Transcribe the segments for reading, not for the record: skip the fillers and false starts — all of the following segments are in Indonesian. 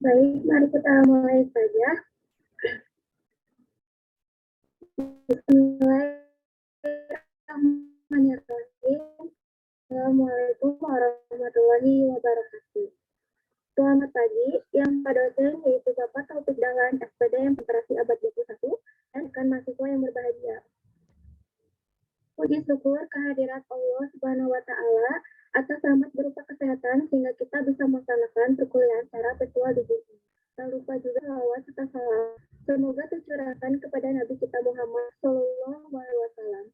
Baik, mari kita mulai saja. Bismillahirrahmanirrahim. Assalamualaikum warahmatullahi wabarakatuh. Selamat pagi, yang Pak dosen yaitu Bapak Taufik Dahlan, SPD yang Koperasi Abad 21, dan rekan mahasiswa yang berbahagia. Puji syukur kehadirat Allah Subhanahu wa Ta'ala atas rahmat berupa kesehatan sehingga kita bisa melaksanakan perkuliahan secara virtual di sini. Tak lupa juga salawat serta salam semoga tercurahkan kepada Nabi kita Muhammad Sallallahu Alaihi Wasallam.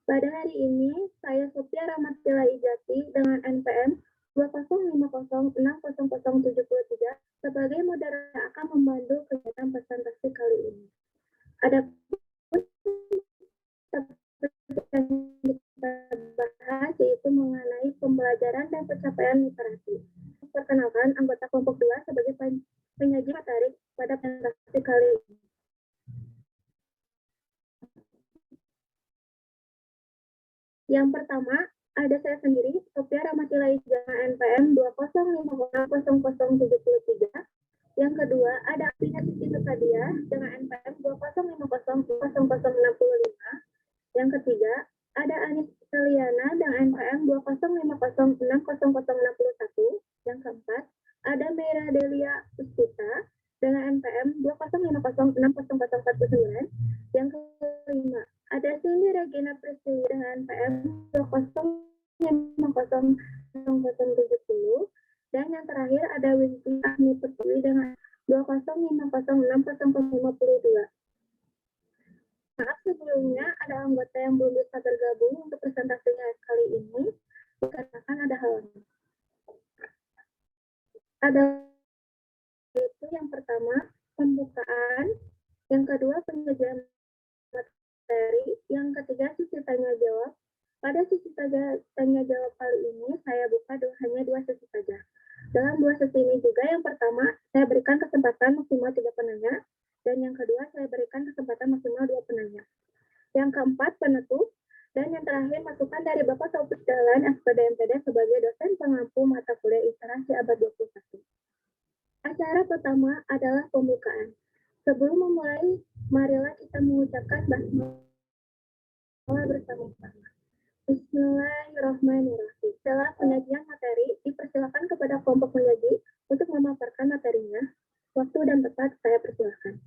Pada hari ini, saya Sophia Ramatila Ijati dengan NPM 205060073 sebagai moderator akan membantu kegiatan presentasi kali ini. Ada yang kita bahas yaitu mengenai pembelajaran dan pencapaian literasi. Perkenalkan anggota kelompok 2 sebagai penyaji materi pada presentasi kali ini. Yang pertama, ada saya sendiri, Sophia Ramatila Ijama NPM 2050073. Yang kedua, ada Apina Siti Nusadia dengan NPM 2050065. Yang ketiga, ada Anis Seliana dengan NPM 205060061. Yang keempat, ada Meira Delia Puspita dengan NPM 205060019. Yang kelima, ada Cindy Regina Priscilla dengan NPM 2050070. Dan yang terakhir ada Winti Agni Pertiwi dengan 205060052. Maaf sebelumnya ada anggota yang belum bisa bergabung untuk presentasinya kali ini dikarenakan ada halangan. Ada itu yang pertama pembukaan, yang kedua penyajian materi, yang ketiga sesi tanya jawab. Pada sesi tanya jawab kali ini saya buka hanya 2 sesi saja. Dalam 2 sesi ini juga yang pertama saya berikan kesempatan maksimal 3 penanya. Dan yang kedua, saya berikan kesempatan maksimal 2 penanya. Yang keempat, penutup. Dan yang terakhir, masukan dari Bapak Taufik Dahlan, SPD MPD sebagai dosen pengampu mata kuliah literasi abad 21. Acara pertama adalah pembukaan. Sebelum memulai, marilah kita mengucapkan basmalah bersama-sama. Bismillahirrahmanirrahim. Setelah penyajian materi, dipersilakan kepada kelompok penyaji untuk memaparkan materinya. Waktu dan tempat saya persilakan.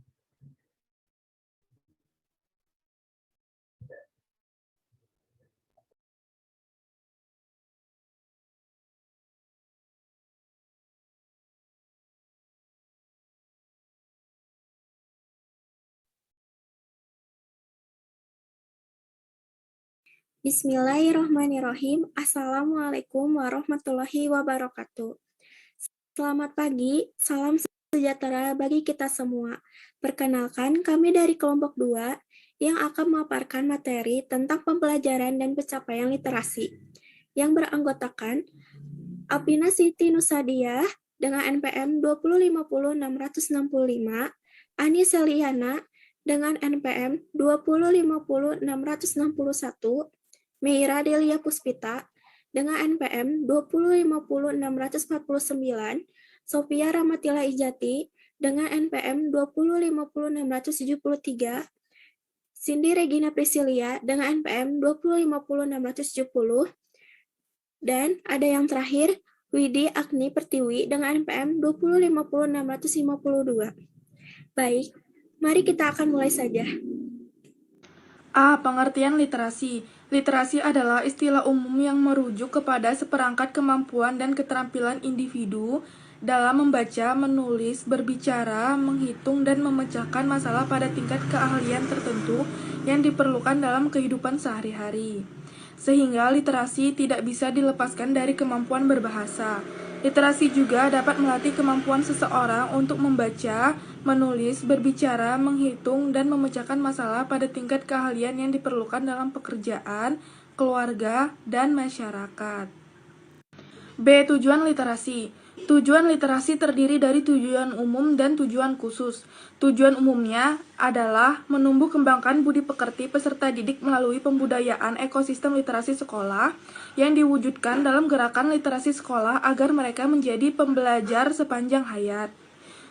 Bismillahirrahmanirrahim. Assalamualaikum warahmatullahi wabarakatuh. Selamat pagi, salam sejahtera bagi kita semua. Perkenalkan, kami dari kelompok 2 yang akan memaparkan materi tentang pembelajaran dan pencapaian literasi yang beranggotakan Apina Siti Nusadia dengan NPM 2050665, Ani Seliana dengan NPM 2050661, Meira Delia Puspita dengan NPM 2050649, Sophia Ramatila Ijati dengan NPM 2050673, Cindy Regina Priscilla dengan NPM 2050670, dan ada yang terakhir, Widi Agni Pertiwi dengan NPM 2050652. Baik, mari kita akan mulai saja. A. Pengertian literasi. Literasi adalah istilah umum yang merujuk kepada seperangkat kemampuan dan keterampilan individu dalam membaca, menulis, berbicara, menghitung, dan memecahkan masalah pada tingkat keahlian tertentu yang diperlukan dalam kehidupan sehari-hari. Sehingga literasi tidak bisa dilepaskan dari kemampuan berbahasa. Literasi juga dapat melatih kemampuan seseorang untuk membaca, menulis, berbicara, menghitung, dan memecahkan masalah pada tingkat keahlian yang diperlukan dalam pekerjaan, keluarga, dan masyarakat. B. Tujuan literasi. Tujuan literasi terdiri dari tujuan umum dan tujuan khusus. Tujuan umumnya adalah menumbuh kembangkan budi pekerti peserta didik melalui pembudayaan ekosistem literasi sekolah yang diwujudkan dalam gerakan literasi sekolah agar mereka menjadi pembelajar sepanjang hayat.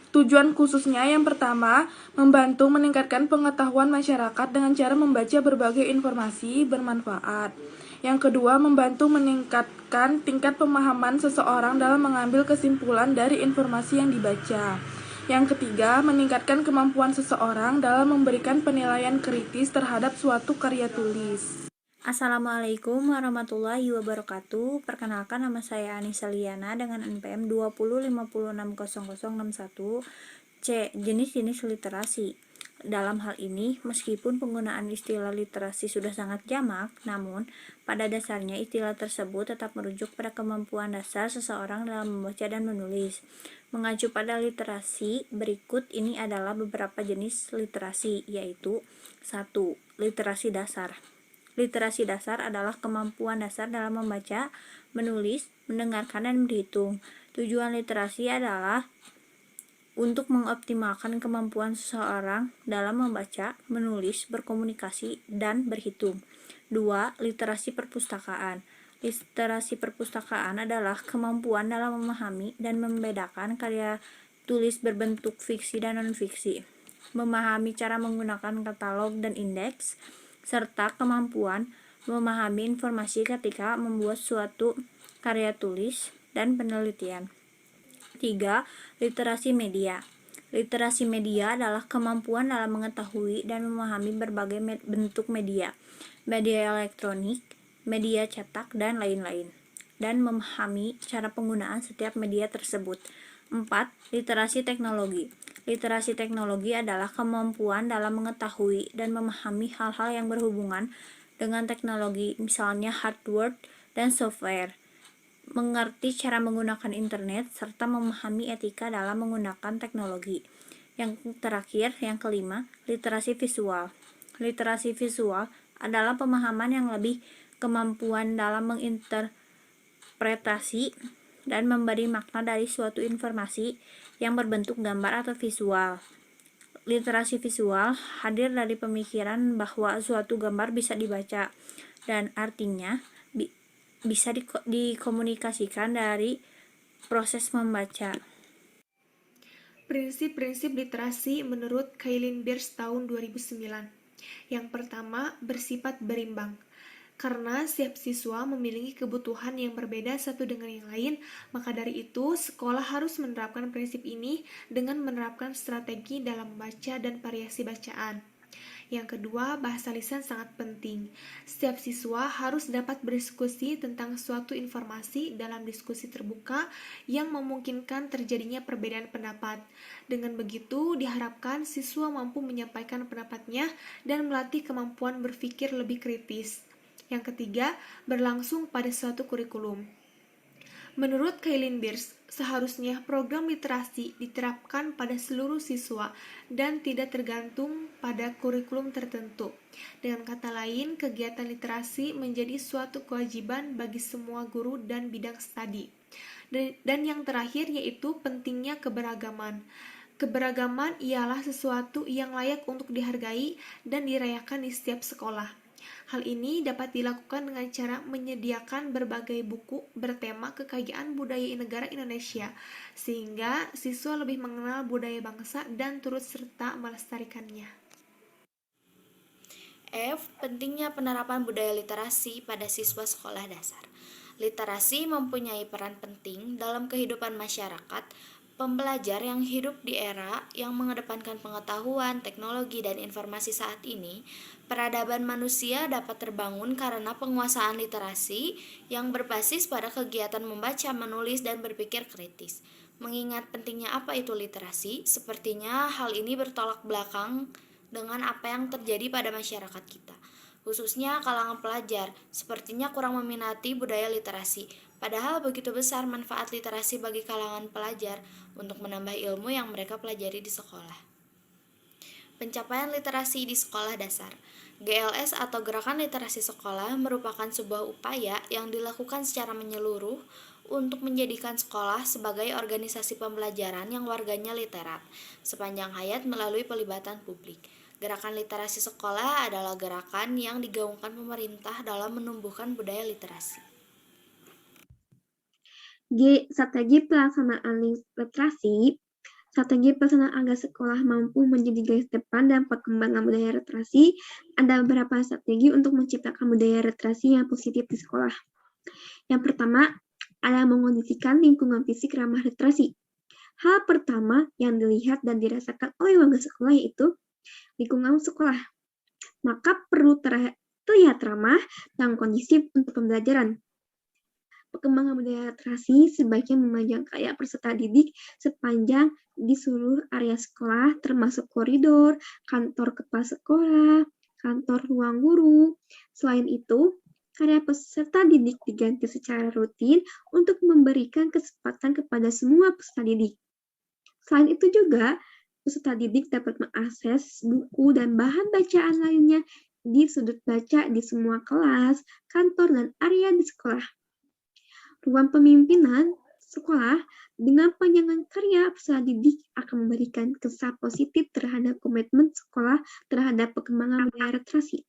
Tujuan khususnya yang pertama, membantu meningkatkan pengetahuan masyarakat dengan cara membaca berbagai informasi bermanfaat. Yang kedua, membantu meningkatkan tingkat pemahaman seseorang dalam mengambil kesimpulan dari informasi yang dibaca. Yang ketiga, meningkatkan kemampuan seseorang dalam memberikan penilaian kritis terhadap suatu karya tulis. Assalamualaikum warahmatullahi wabarakatuh. Perkenalkan, nama saya Anissa Liana dengan NPM 2050600061 C. Jenis-jenis literasi. Dalam hal ini, meskipun penggunaan istilah literasi sudah sangat jamak, namun pada dasarnya istilah tersebut tetap merujuk pada kemampuan dasar seseorang dalam membaca dan menulis. Mengacu pada literasi, berikut ini adalah beberapa jenis literasi, yaitu 1. Literasi dasar. Literasi dasar adalah kemampuan dasar dalam membaca, menulis, mendengarkan, dan berhitung. Tujuan literasi adalah untuk mengoptimalkan kemampuan seseorang dalam membaca, menulis, berkomunikasi, dan berhitung. 2. Literasi perpustakaan. Literasi perpustakaan adalah kemampuan dalam memahami dan membedakan karya tulis berbentuk fiksi dan non-fiksi, memahami cara menggunakan katalog dan indeks, serta kemampuan memahami informasi ketika membuat suatu karya tulis dan penelitian. 3. Literasi media. Literasi media adalah kemampuan dalam mengetahui dan memahami berbagai bentuk media, media elektronik, media cetak, dan lain-lain, dan memahami cara penggunaan setiap media tersebut. 4. Literasi teknologi. Literasi teknologi adalah kemampuan dalam mengetahui dan memahami hal-hal yang berhubungan dengan teknologi, misalnya hardware dan software, mengerti cara menggunakan internet, serta memahami etika dalam menggunakan teknologi. Yang terakhir, yang kelima, literasi visual. Literasi visual adalah pemahaman yang lebih kemampuan dalam menginterpretasi dan memberi makna dari suatu informasi yang berbentuk gambar atau visual. Literasi visual hadir dari pemikiran bahwa suatu gambar bisa dibaca dan artinya bisa dikomunikasikan dari proses membaca. Prinsip-prinsip literasi menurut Kailin Bierce tahun 2009. Yang pertama, bersifat berimbang. Karena setiap siswa memiliki kebutuhan yang berbeda satu dengan yang lain, maka dari itu sekolah harus menerapkan prinsip ini dengan menerapkan strategi dalam membaca dan variasi bacaan. Yang kedua, bahasa lisan sangat penting. Setiap siswa harus dapat berdiskusi tentang suatu informasi dalam diskusi terbuka yang memungkinkan terjadinya perbedaan pendapat. Dengan begitu, diharapkan siswa mampu menyampaikan pendapatnya dan melatih kemampuan berpikir lebih kritis. Yang ketiga, berlangsung pada suatu kurikulum. Menurut Kailin Bierce, seharusnya program literasi diterapkan pada seluruh siswa dan tidak tergantung pada kurikulum tertentu. Dengan kata lain, kegiatan literasi menjadi suatu kewajiban bagi semua guru dan bidang studi. Dan yang terakhir yaitu pentingnya keberagaman. Keberagaman ialah sesuatu yang layak untuk dihargai dan dirayakan di setiap sekolah. Hal ini dapat dilakukan dengan cara menyediakan berbagai buku bertema kekayaan budaya negara Indonesia, sehingga siswa lebih mengenal budaya bangsa dan turut serta melestarikannya. F. Pentingnya penerapan budaya literasi pada siswa sekolah dasar. Literasi mempunyai peran penting dalam kehidupan masyarakat. Pembelajar yang hidup di era yang mengedepankan pengetahuan, teknologi, dan informasi saat ini, peradaban manusia dapat terbangun karena penguasaan literasi yang berbasis pada kegiatan membaca, menulis, dan berpikir kritis. Mengingat pentingnya apa itu literasi, sepertinya hal ini bertolak belakang dengan apa yang terjadi pada masyarakat kita. Khususnya kalangan pelajar, sepertinya kurang meminati budaya literasi. Padahal begitu besar manfaat literasi bagi kalangan pelajar untuk menambah ilmu yang mereka pelajari di sekolah. Pencapaian literasi di sekolah dasar. GLS atau Gerakan Literasi Sekolah merupakan sebuah upaya yang dilakukan secara menyeluruh untuk menjadikan sekolah sebagai organisasi pembelajaran yang warganya literat sepanjang hayat melalui pelibatan publik. Gerakan literasi sekolah adalah gerakan yang digaungkan pemerintah dalam menumbuhkan budaya literasi. G. Strategi pelaksanaan literasi Strategi pelaksanaan agar sekolah mampu menjadi garis depan dalam perkembangan budaya literasi. Ada beberapa strategi untuk menciptakan budaya literasi yang positif di sekolah. Yang pertama, adalah mengondisikan lingkungan fisik ramah literasi. Hal pertama yang dilihat dan dirasakan oleh warga sekolah yaitu lingkungan sekolah. Maka perlu terlihat ramah dan kondusif untuk pembelajaran. Perkembangan budaya literasi sebaiknya memajang karya peserta didik sepanjang di seluruh area sekolah, termasuk koridor, kantor kepala sekolah, kantor ruang guru. Selain itu, karya peserta didik diganti secara rutin untuk memberikan kesempatan kepada semua peserta didik. Selain itu juga, peserta didik dapat mengakses buku dan bahan bacaan lainnya di sudut baca di semua kelas, kantor, dan area di sekolah. Ruang pemimpinan sekolah dengan panjangan karya peserta didik akan memberikan kesan positif terhadap komitmen sekolah terhadap perkembangan budaya literasi.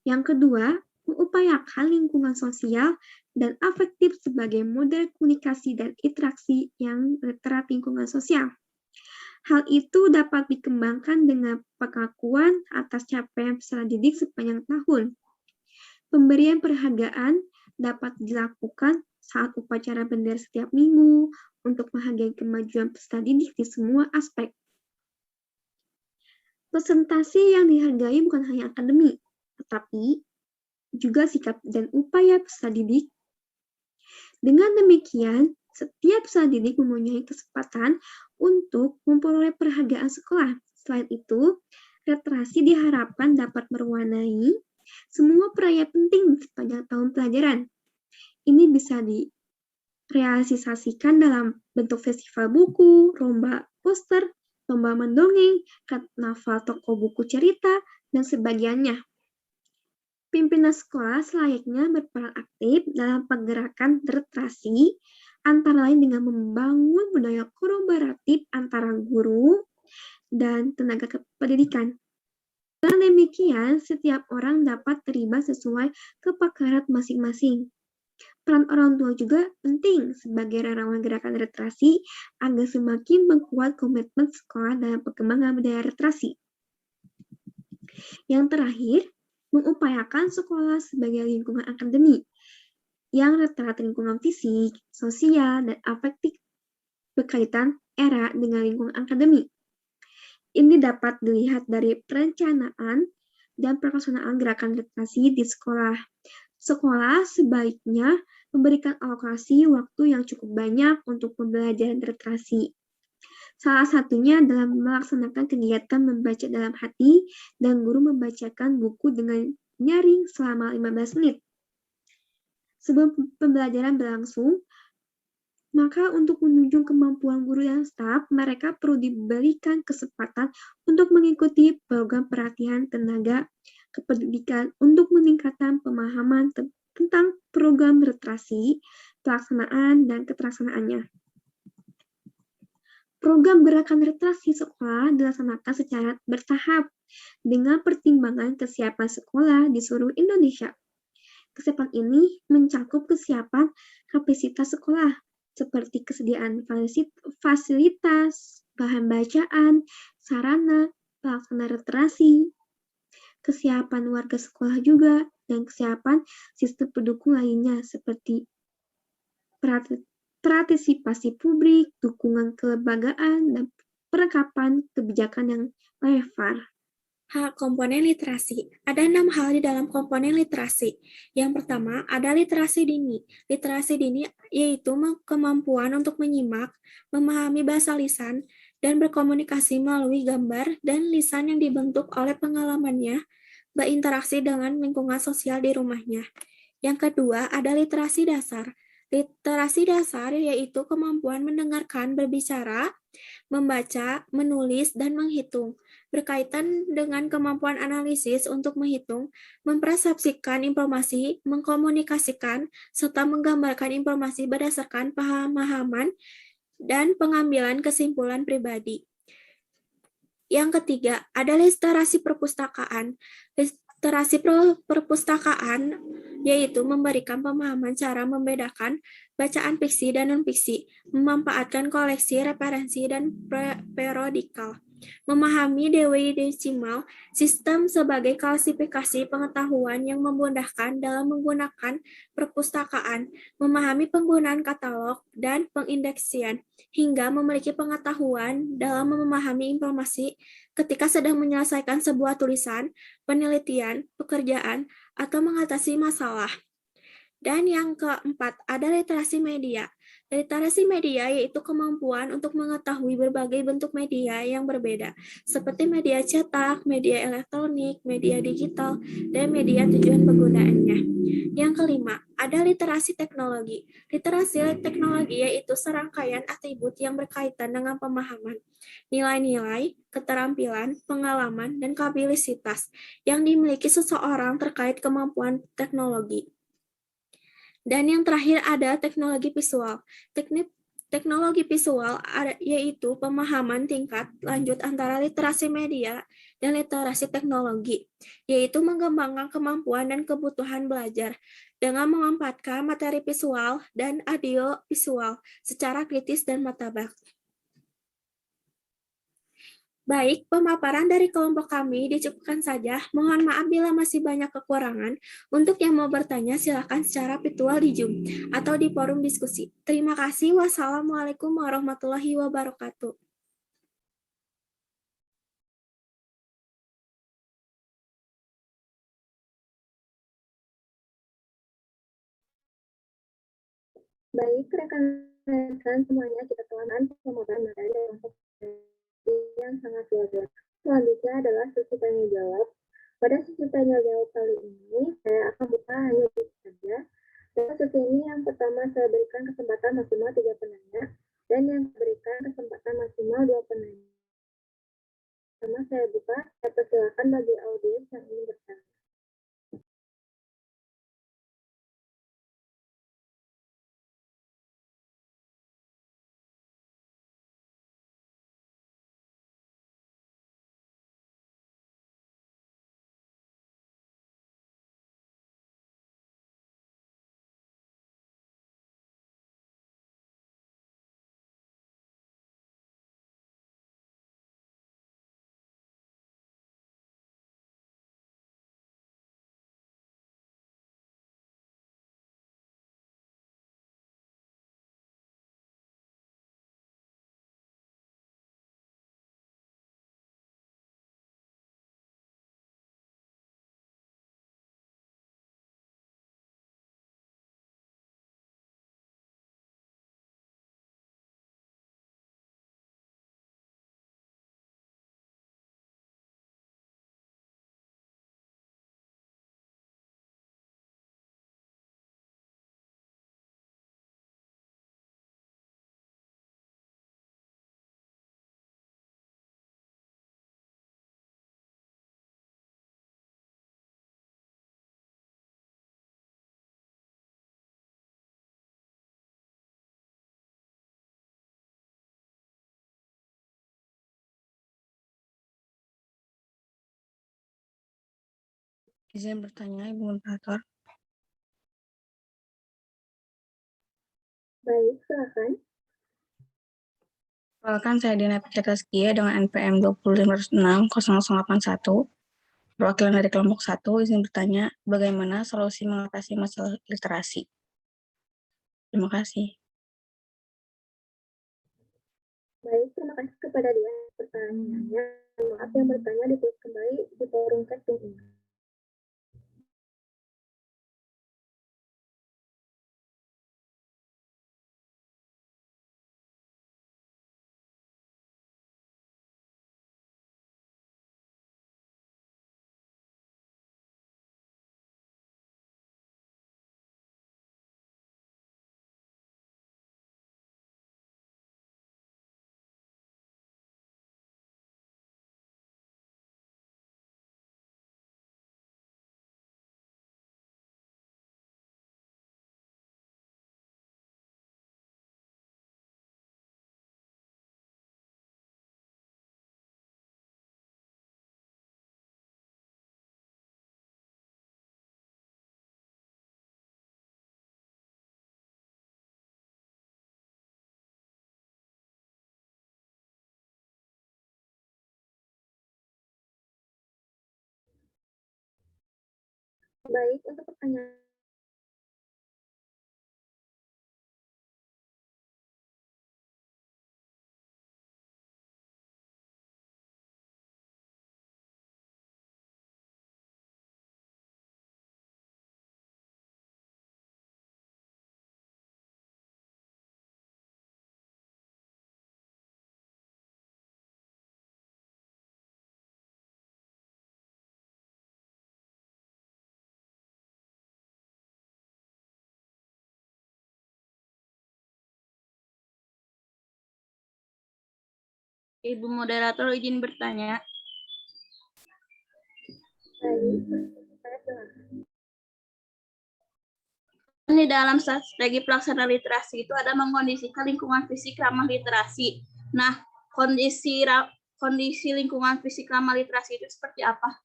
Yang kedua, mengupayakan lingkungan sosial dan afektif sebagai model komunikasi dan interaksi yang terhadap lingkungan sosial. Hal itu dapat dikembangkan dengan pengakuan atas capaian peserta didik sepanjang tahun. Pemberian penghargaan dapat dilakukan saat upacara bendera setiap minggu untuk menghargai kemajuan peserta didik di semua aspek. Presentasi yang dihargai bukan hanya akademik, tetapi juga sikap dan upaya peserta didik. Dengan demikian, setiap peserta didik mempunyai kesempatan untuk memperoleh penghargaan sekolah. Selain itu, literasi diharapkan dapat mewarnai semua perayaan penting sepanjang tahun pelajaran. Ini bisa direalisasikan dalam bentuk festival buku, lomba poster, lomba mendongeng, karnaval toko buku cerita, dan sebagainya. Pimpinan sekolah selayaknya berperan aktif dalam pergerakan literasi, antara lain dengan membangun budaya kolaboratif antara guru dan tenaga pendidikan. Dengan demikian, setiap orang dapat terlibat sesuai kepakaran masing-masing. Peran orang tua juga penting sebagai relawan gerakan literasi agar semakin memperkuat komitmen sekolah dalam perkembangan budaya literasi. Yang terakhir, mengupayakan sekolah sebagai lingkungan akademik yang rata-rata lingkungan fisik, sosial, dan afektif berkaitan erat dengan lingkungan akademik. Ini dapat dilihat dari perencanaan dan pelaksanaan gerakan literasi di sekolah. Sekolah sebaiknya memberikan alokasi waktu yang cukup banyak untuk pembelajaran literasi. Salah satunya dalam melaksanakan kegiatan membaca dalam hati dan guru membacakan buku dengan nyaring selama 15 menit. Sebelum pembelajaran berlangsung, maka untuk menunjang kemampuan guru dan staf, mereka perlu diberikan kesempatan untuk mengikuti program pelatihan tenaga kependidikan untuk meningkatkan pemahaman tentang program literasi, pelaksanaan, dan keteraksanaannya. Program gerakan literasi sekolah dilaksanakan secara bertahap dengan pertimbangan kesiapan sekolah di seluruh Indonesia. Kesiapan ini mencakup kesiapan kapasitas sekolah, seperti kesediaan fasilitas, bahan bacaan, sarana, pelaksana literasi, kesiapan warga sekolah juga, dan kesiapan sistem pendukung lainnya seperti partisipasi publik, dukungan kelembagaan, dan perlengkapan kebijakan yang relevan. Komponen literasi. Ada 6 hal di dalam komponen literasi. Yang pertama, ada literasi dini. Literasi dini yaitu kemampuan untuk menyimak, memahami bahasa lisan, dan berkomunikasi melalui gambar dan lisan yang dibentuk oleh pengalamannya, berinteraksi dengan lingkungan sosial di rumahnya. Yang kedua, ada literasi dasar. Literasi dasar yaitu kemampuan mendengarkan, berbicara, membaca, menulis, dan menghitung. Berkaitan dengan kemampuan analisis untuk menghitung, mempersepsikan informasi, mengkomunikasikan, serta menggambarkan informasi berdasarkan pemahaman dan pengambilan kesimpulan pribadi. Yang ketiga, ada literasi perpustakaan. Literasi perpustakaan yaitu memberikan pemahaman cara membedakan bacaan fiksi dan non-fiksi, memanfaatkan koleksi referensi dan periodikal, memahami DWI desimal sistem sebagai klasifikasi pengetahuan yang memudahkan dalam menggunakan perpustakaan, memahami penggunaan katalog dan pengindeksian, hingga memiliki pengetahuan dalam memahami informasi ketika sedang menyelesaikan sebuah tulisan, penelitian, pekerjaan, atau mengatasi masalah. Dan yang keempat, ada literasi media. Literasi media yaitu kemampuan untuk mengetahui berbagai bentuk media yang berbeda, seperti media cetak, media elektronik, media digital, dan media tujuan penggunaannya. Yang kelima, ada literasi teknologi. Literasi teknologi yaitu serangkaian atribut yang berkaitan dengan pemahaman, nilai-nilai, keterampilan, pengalaman, dan kapabilitas yang dimiliki seseorang terkait kemampuan teknologi. Dan yang terakhir ada teknologi visual. Teknologi visual yaitu pemahaman tingkat lanjut antara literasi media dan literasi teknologi, yaitu mengembangkan kemampuan dan kebutuhan belajar dengan memanfaatkan materi visual dan audio visual secara kritis dan martabak. Baik, pemaparan dari kelompok kami dicukupkan saja. Mohon maaf bila masih banyak kekurangan. Untuk yang mau bertanya, silakan secara virtual di Zoom atau di forum diskusi. Terima kasih. Wassalamualaikum warahmatullahi wabarakatuh. Baik, rekan-rekan semuanya, kita telah pemaparan materi kelompok yang sangat luar biasa. Selanjutnya adalah sesi tanya jawab. Pada sesi tanya jawab kali ini, saya akan buka hanya sedikit saja. Pada sesi ini yang pertama saya berikan kesempatan maksimal 3 penanya, dan yang berikan kesempatan maksimal 2 penanya. Pertama saya buka, saya persilakan bagi audiens yang ingin bertanya. Izin bertanya, Ibu Moderator. Baik, silakan. Perkenalkan, saya Dina Fitri Taskia dengan NPM 20506-0081. Perwakilan dari kelompok 1, izin bertanya, bagaimana solusi mengatasi masalah literasi? Terima kasih. Baik, terima kasih kepada dia pertanyaannya. Maaf yang bertanya ditulis kembali di forum chat ini. Baik, untuk pertanyaan Ibu moderator izin bertanya. baik, saya silakan. Di dalam strategi pelaksanaan literasi itu ada mengkondisikan lingkungan fisik ramah literasi. Nah, kondisi lingkungan fisik ramah literasi itu seperti apa?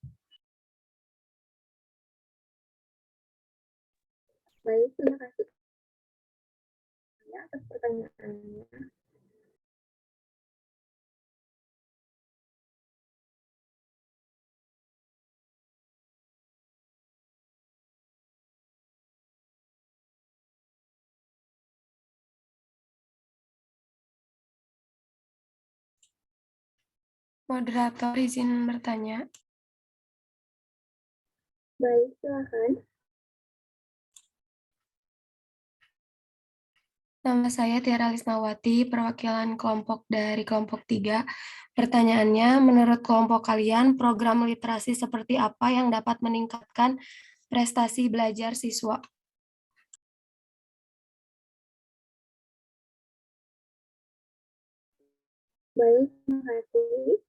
Baik, terima kasih atas pertanyaannya. Moderator izin bertanya. Baik, silakan. Nama saya Tiara Lisnawati, perwakilan kelompok dari kelompok 3. Pertanyaannya, menurut kelompok kalian, program literasi seperti apa yang dapat meningkatkan prestasi belajar siswa? Baik, terima kasih.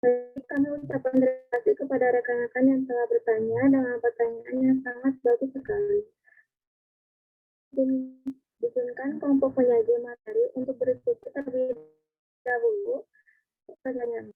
Baik, kami ucapkan terima kasih kepada rekan-rekan yang telah bertanya dengan pertanyaan yang sangat bagus sekali. Izinkan kelompok penyaji materi untuk berdiskusi terlebih dahulu. Pertanyaan.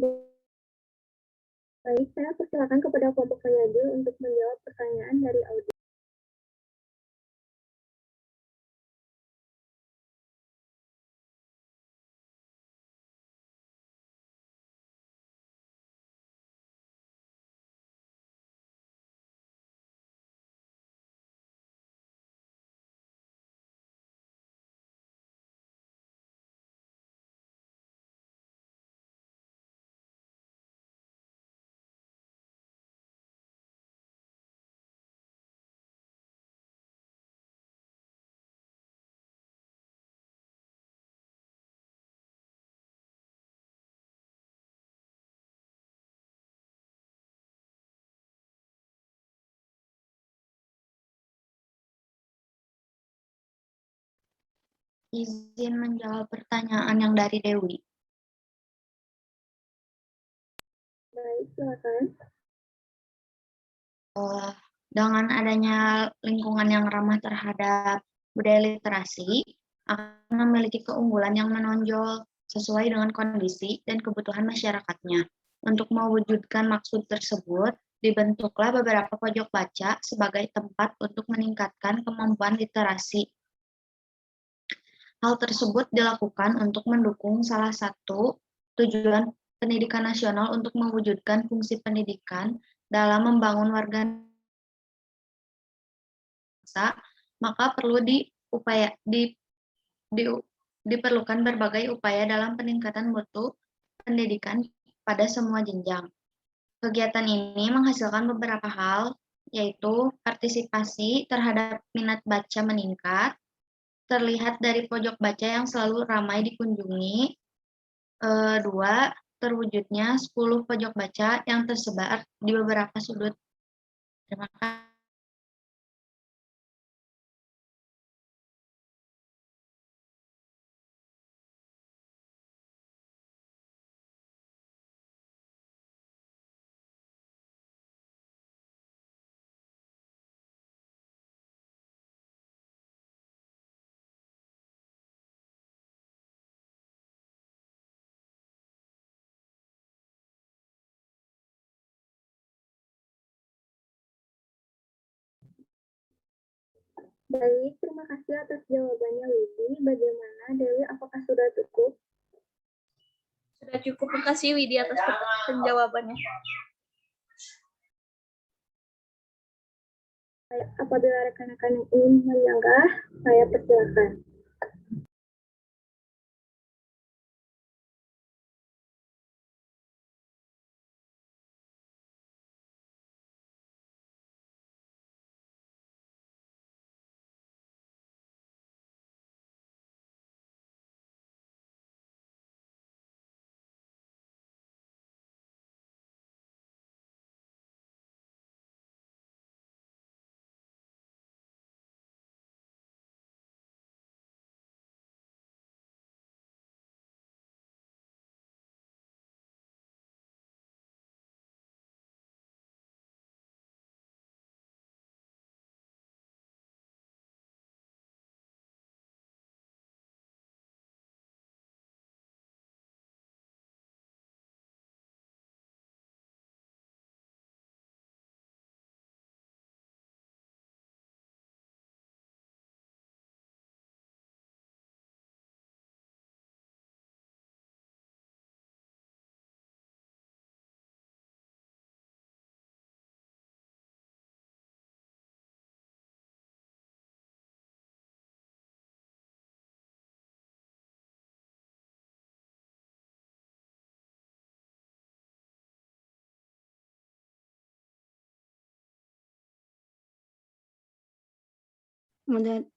Baik, saya persilakan kepada kelompok penyaji untuk menjawab pertanyaan dari audiens. Izin menjawab pertanyaan yang dari Dewi. Baik, silakan. Dengan adanya lingkungan yang ramah terhadap budaya literasi akan memiliki keunggulan yang menonjol sesuai dengan kondisi dan kebutuhan masyarakatnya. Untuk mewujudkan maksud tersebut, dibentuklah beberapa pojok baca sebagai tempat untuk meningkatkan kemampuan literasi. Hal tersebut dilakukan untuk mendukung salah satu tujuan pendidikan nasional untuk mewujudkan fungsi pendidikan dalam membangun warga bangsa, maka perlu diperlukan berbagai upaya dalam peningkatan mutu pendidikan pada semua jenjang. Kegiatan ini menghasilkan beberapa hal, yaitu partisipasi terhadap minat baca meningkat, terlihat dari pojok baca yang selalu ramai dikunjungi. 2. Terwujudnya 10 pojok baca yang tersebar di beberapa sudut. Terima kasih. Baik, terima kasih atas jawabannya, Widi. Bagaimana, Dewi? Apakah sudah cukup? Sudah cukup, terima kasih Widi atas penjawabannya. Apabila rekan-rekan ingin menyanggah, saya persilakan.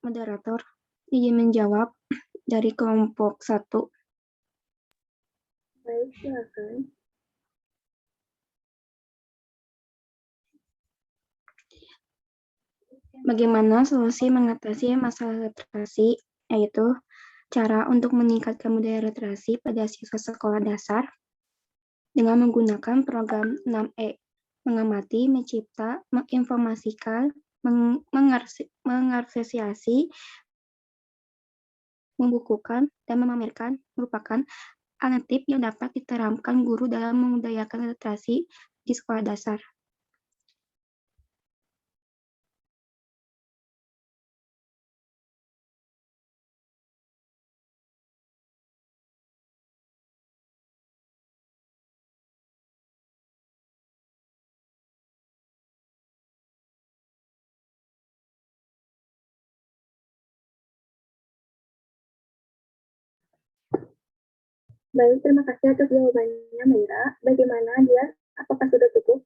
Moderator, izin menjawab dari kelompok 1. Baik, silakan. Bagaimana solusi mengatasi masalah literasi, yaitu cara untuk meningkatkan budaya literasi pada siswa sekolah dasar dengan menggunakan program 6E, mengamati, mencipta, menginformasikan, mengapresiasi, membukukan, dan memamerkan merupakan alternatif yang dapat diterapkan guru dalam membudayakan literasi di sekolah dasar? Baik, terima kasih atas jawabannya, Maira. Bagaimana dia? Apakah sudah cukup?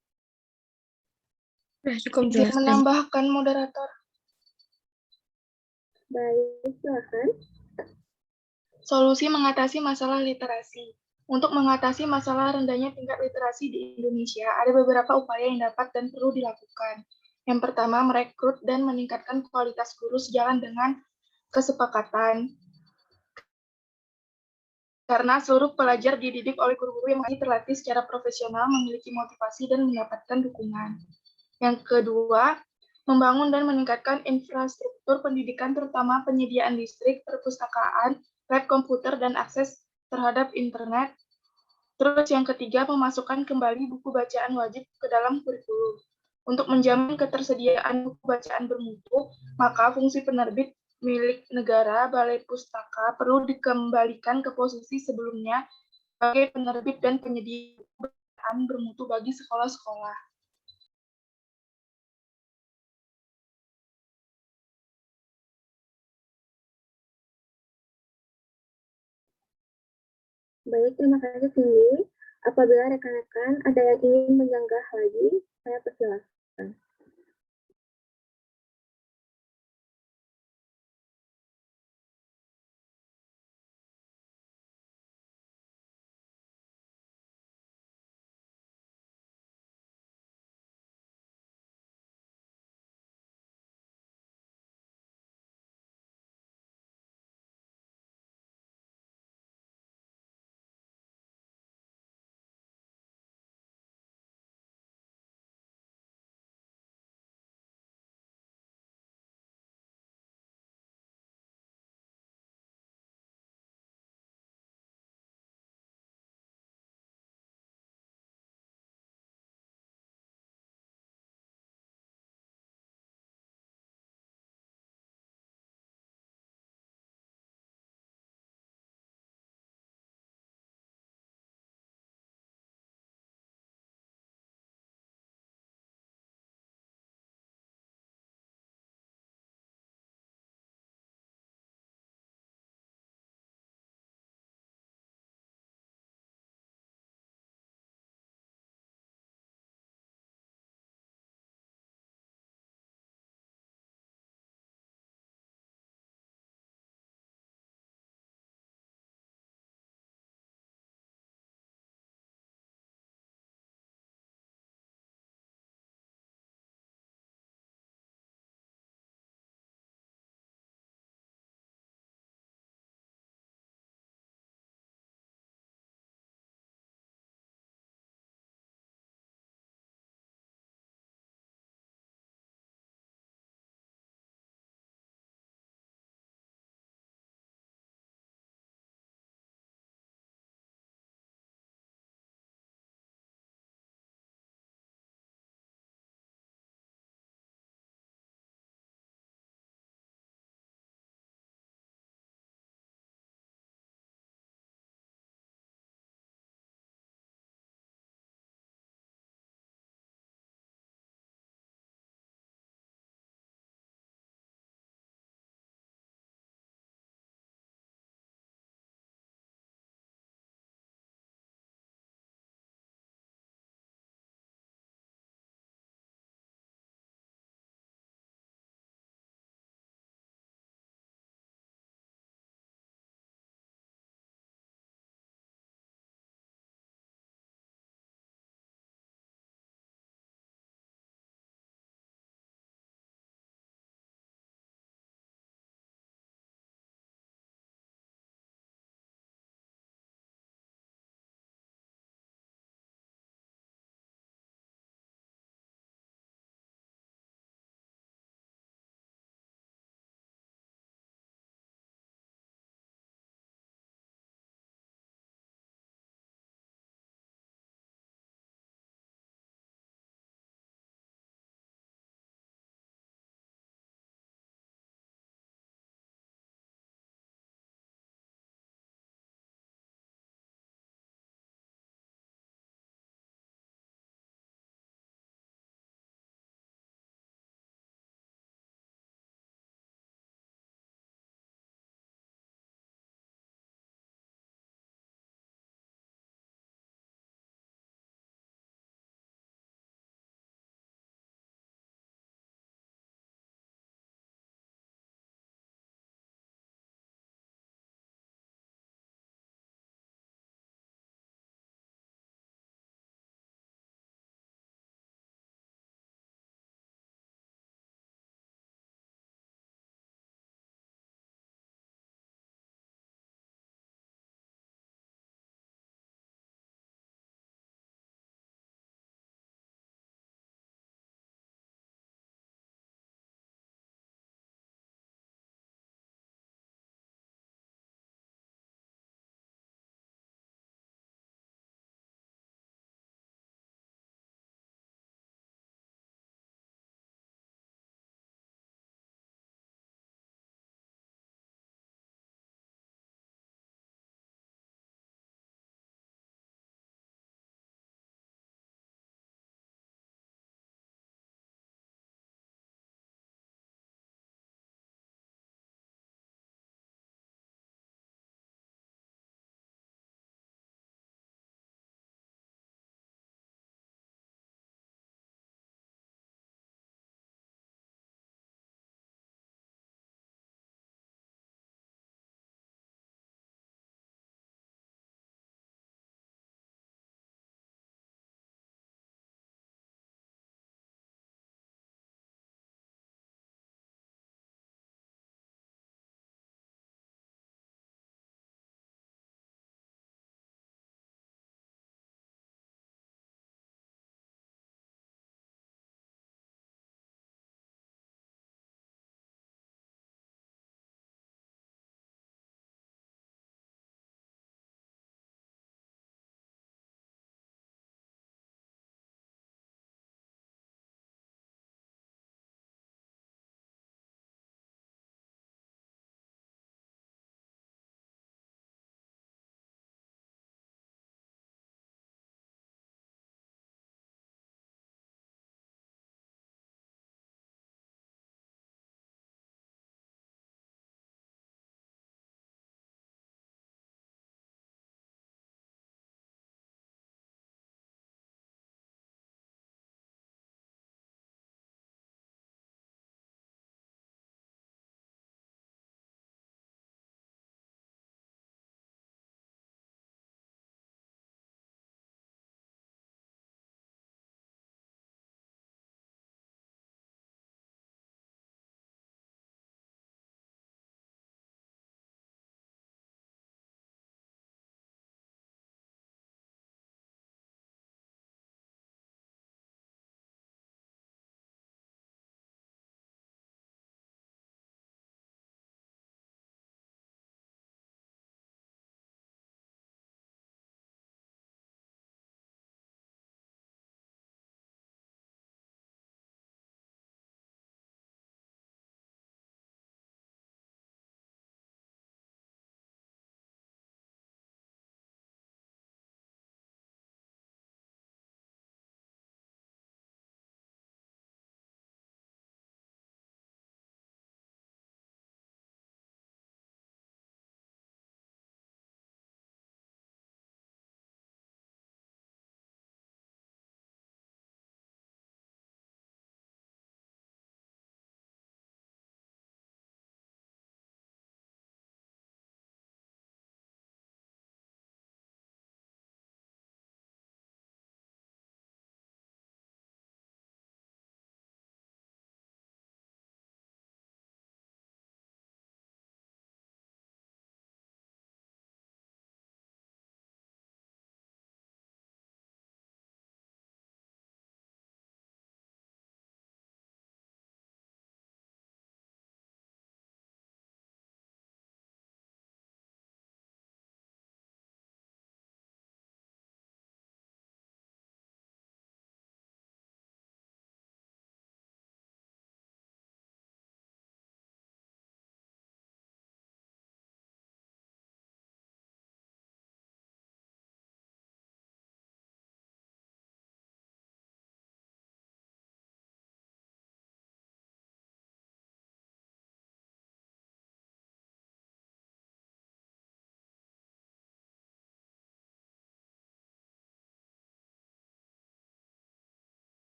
Sudah cukup Izin jelas, Teh. menambahkan moderator. Baik, silakan. Solusi mengatasi masalah literasi. Untuk mengatasi masalah rendahnya tingkat literasi di Indonesia, ada beberapa upaya yang dapat dan perlu dilakukan. Yang pertama, merekrut dan meningkatkan kualitas guru sejalan dengan kesepakatan. Karena seluruh pelajar dididik oleh guru-guru yang terlatih secara profesional, memiliki motivasi dan mendapatkan dukungan. Yang kedua, membangun dan meningkatkan infrastruktur pendidikan terutama penyediaan listrik, perpustakaan, lab komputer, dan akses terhadap internet. Terus yang ketiga, memasukkan kembali buku bacaan wajib ke dalam kurikulum. Untuk menjamin ketersediaan buku bacaan bermutu, maka fungsi penerbit milik negara, Balai Pustaka, perlu dikembalikan ke posisi sebelumnya sebagai penerbit dan penyedia buku bacaan bermutu bagi sekolah-sekolah. Baik, terima kasih, Cindy. Apabila rekan-rekan ada yang ingin menyanggah lagi, saya persilahkan.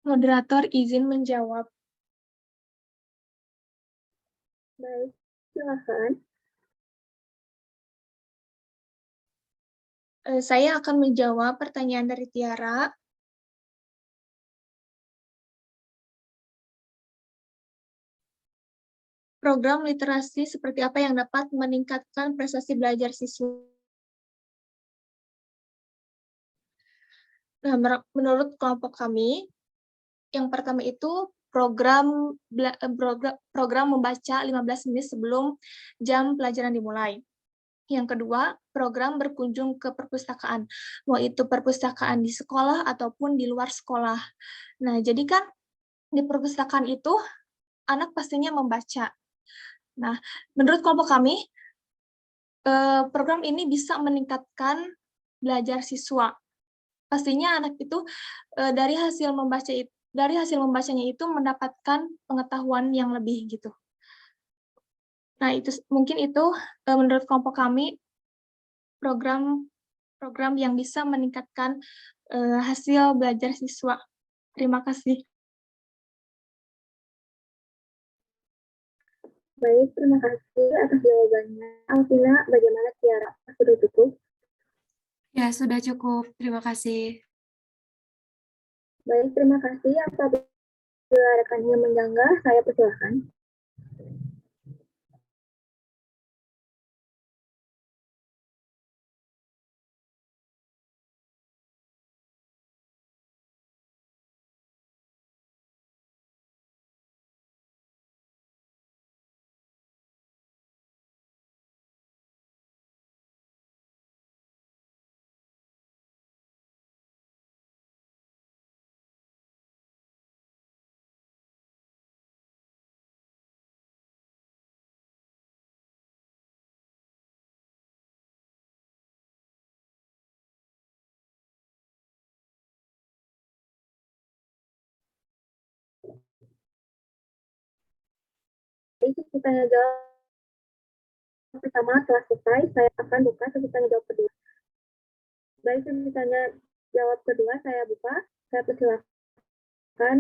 Moderator izin menjawab. Baik, silakan. Saya akan menjawab pertanyaan dari Tiara. Program literasi seperti apa yang dapat meningkatkan prestasi belajar siswa? Nah, menurut kelompok kami, yang pertama itu program membaca 15 menit sebelum jam pelajaran dimulai. Yang kedua, program berkunjung ke perpustakaan, mau itu perpustakaan di sekolah ataupun di luar sekolah. Nah, jadi kan di perpustakaan itu anak pastinya membaca. Nah, menurut kelompok kami, program ini bisa meningkatkan belajar siswa. Pastinya anak itu dari hasil membacanya itu mendapatkan pengetahuan yang lebih gitu. Nah, mungkin itu menurut kelompok kami program yang bisa meningkatkan hasil belajar siswa. Terima kasih. Baik, terima kasih atas jawabannya. Alvina, bagaimana Tiara? Sudah cukup? Ya, sudah cukup. Terima kasih. Baik, terima kasih. Apabila rekannya menyanggah, saya persilahkan. Sesi tanya jawab pertama telah selesai, saya akan buka sesi tanya jawab kedua. Baik, sesi tanya jawab kedua saya buka, saya persilahkan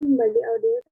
bagi audiens.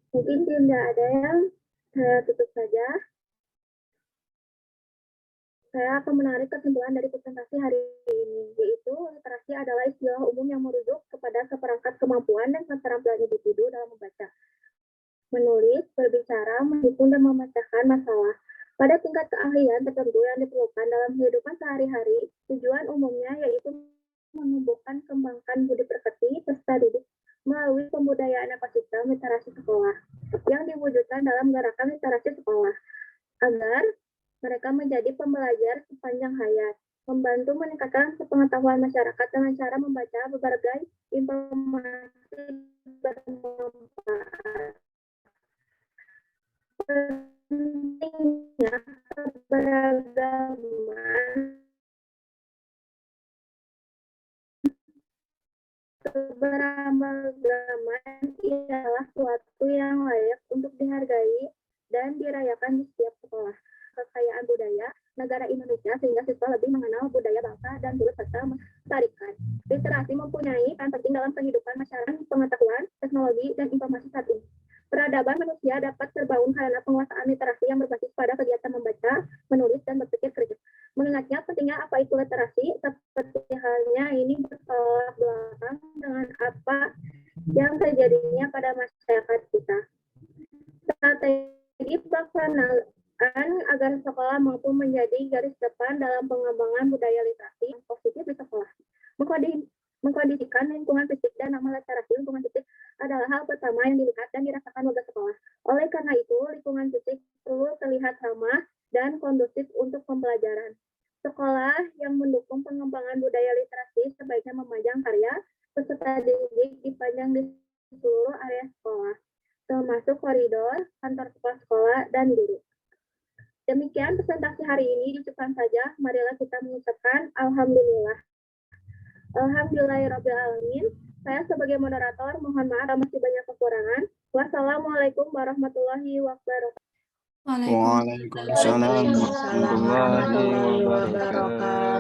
Mungkin tidak ada yang saya tutup saja. Saya akan menarik kesimpulan dari presentasi hari ini, yaitu literasi adalah istilah umum yang merujuk kepada seperangkat kemampuan dan keterampilan individu dalam membaca, menulis, berbicara, menghitung, dan memecahkan masalah. Pada tingkat keahlian tertentu yang diperlukan dalam kehidupan sehari-hari, tujuan umumnya yaitu menumbuhkan kembangkan budi pekerti serta didik melalui pembudayaan ekosistem literasi sekolah yang diwujudkan dalam gerakan literasi sekolah agar mereka menjadi pembelajar sepanjang hayat. membantu meningkatkan pengetahuan masyarakat dengan cara membaca berbagai informasi bermanfaat. Pentingnya keberagaman ialah suatu yang layak untuk dihargai dan dirayakan di setiap sekolah. Kekayaan budaya negara Indonesia sehingga siswa lebih mengenal budaya bangsa dan turut serta melestarikan. Literasi mempunyai peran penting dalam kehidupan masyarakat, pengetahuan, teknologi, dan informasi saat ini. Peradaban manusia dapat terbangun karena penguasaan literasi yang berbasis pada kegiatan membaca, menulis, dan berpikir kritis. Mengingatnya pentingnya apa itu literasi, seperti halnya ini bertolak belakang dengan apa yang terjadinya pada masyarakat kita. Strategi pelaksanaan agar sekolah mampu menjadi garis depan dalam pengembangan budaya literasi yang positif di sekolah. Mengkondisikan lingkungan fisik dan nama literasi lingkungan fisik adalah hal pertama yang dilihat dan dirasakan warga sekolah. Oleh karena itu, lingkungan fisik perlu terlihat ramah dan kondusif untuk pembelajaran. Sekolah yang mendukung pengembangan budaya literasi sebaiknya memajang karya peserta didik dipajang di seluruh area sekolah, termasuk koridor, kantor kepala sekolah, dan guru. Demikian presentasi hari ini, dicukupkan saja. Marilah kita mengucapkan Alhamdulillah. Alhamdulillahirrabbilalamin. Saya sebagai moderator, mohon maaf masih banyak kekurangan. Wassalamualaikum warahmatullahi wabarakatuh. Waalaikumsalam Waalaikumsalam warahmatullahi wabarakatuh.